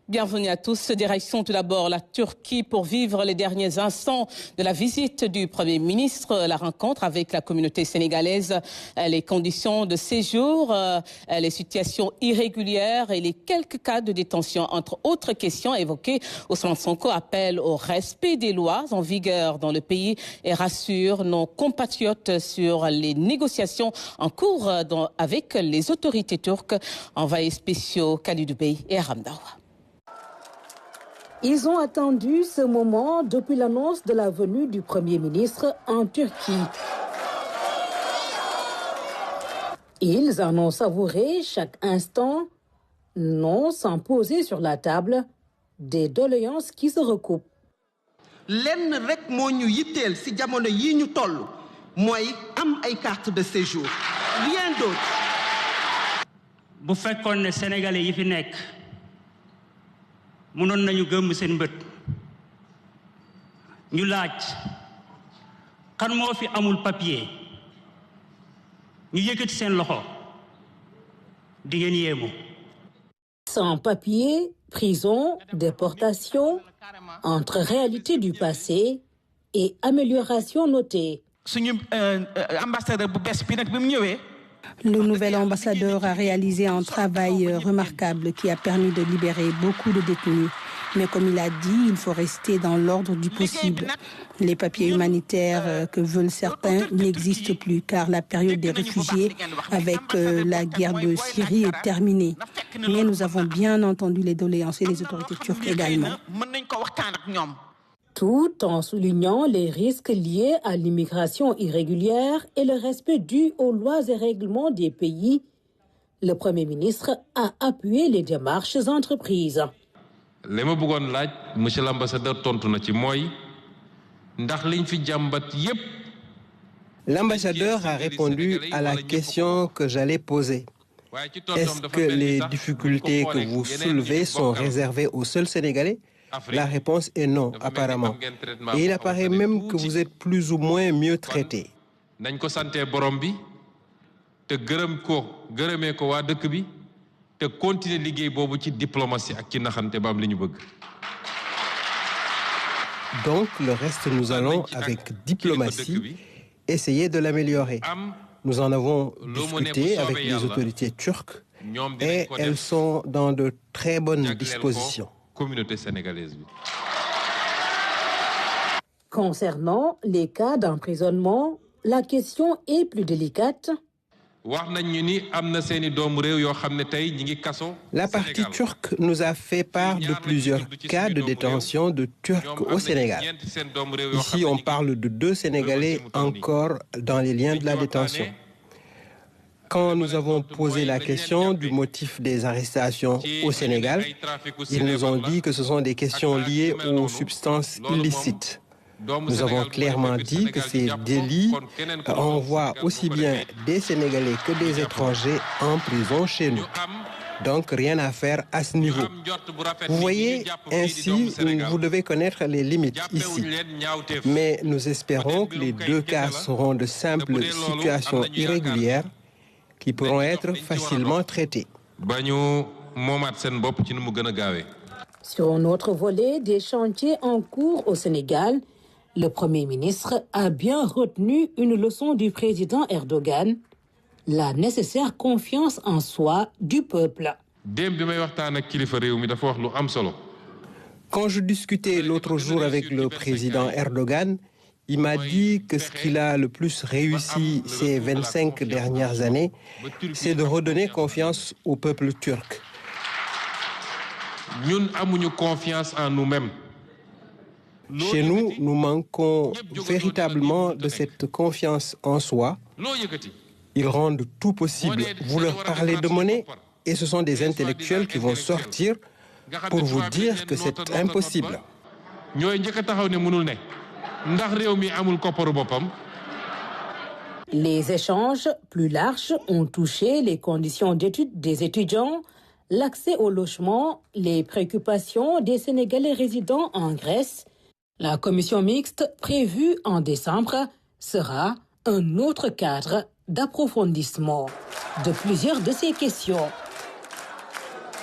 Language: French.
Bienvenue à tous. Direction tout d'abord la Turquie pour vivre les derniers instants de la visite du Premier ministre, la rencontre avec la communauté sénégalaise, les conditions de séjour, les situations irrégulières et les quelques cas de détention, entre autres questions évoquées. Ousmane Sonko appelle au respect des lois en vigueur dans le pays et rassure nos compatriotes sur les négociations en cours avec les autorités turques. Envoyés spéciaux Khalidou Bey et Ramdawa. Ils ont attendu ce moment depuis l'annonce de la venue du Premier ministre en Turquie. Ils en ont savouré chaque instant, non sans poser sur la table des doléances qui se recoupent. lenn rek moo ñu yitteel ci jamono yi ñu toll mooy am ay carte de séjour rien d'autre. bu fekkoon ne sénégalais yi fi nekk mënoon nañu gëm seen bët ñu laaj kan moo fi amul papier ñu yëkkati seen loxo di ngeen yéemu. Sans papier, prison, déportation, entre réalité du passé et amélioration notée. Le nouvel ambassadeur a réalisé un travail remarquable qui a permis de libérer beaucoup de détenus. Mais comme il a dit, il faut rester dans l'ordre du possible. Les papiers humanitaires que veulent certains n'existent plus car la période des réfugiés avec la guerre de Syrie est terminée. Mais nous avons bien entendu les doléances et les autorités turques également. Tout en soulignant les risques liés à l'immigration irrégulière et le respect dû aux lois et règlements des pays, le Premier ministre a appuyé les démarches entreprises. li ma bëggoon laaj monsieur l'ambassadeur tontu na ci mooy ndax liñ fi jàmbat yépp. L'ambassadeur a répondu à la question que j'allais poser. Est-ce que les difficultés que vous soulevez sont réservées aux seuls Sénégalais? La réponse est non, apparemment. Et il apparaît même que vous êtes plus ou moins mieux traité. nañ ko santé borom bi te gërëmee ko waa dëkk bi. te continuer liggéey boobu ci diplomatie ak ci naxante ba am li ñu bëgg. Donc le reste nous allons avec diplomatie essayer de l'améliorer. Nous en avons discuté avec les autorités turques et elles sont dans de très bonnes dispositions. Communauté sénégalaise bi. Concernant les cas d'emprisonnement, la question est plus délicate. La partie turque nous a fait part de plusieurs cas de détention de Turcs au Sénégal. Ici, on parle de 2 Sénégalais encore dans les liens de la détention. Quand nous avons posé la question du motif des arrestations au Sénégal, ils nous ont dit que ce sont des questions liées aux substances illicites. Nous avons clairement dit que ces délits envoient aussi bien des Sénégalais que des étrangers en prison chez nous. Donc rien à faire à ce niveau. Vous voyez, ainsi, vous devez connaître les limites ici. Mais nous espérons que les 2 cas seront de simples situations irrégulières qui pourront être facilement traités. Sur un autre volet des chantiers en cours au Sénégal, le Premier ministre a bien retenu une leçon du président Erdogan, la nécessaire confiance en soi du peuple. Quand je discutais l'autre jour avec le président Erdogan, il m'a dit que ce qu'il a le plus réussi ces 25 dernières années, c'est de redonner confiance au peuple turc. Nous avons confiance en nous-mêmes. Chez nous, nous manquons véritablement de cette confiance en soi. Ils rendent tout possible. Vous leur parlez de monnaie et ce sont des intellectuels qui vont sortir pour vous dire que c'est impossible. Les échanges plus larges ont touché les conditions d'études des étudiants, l'accès au logement, les préoccupations des Sénégalais résidant en Grèce. La commission mixte prévue en décembre sera un autre cadre d'approfondissement de plusieurs de ces questions.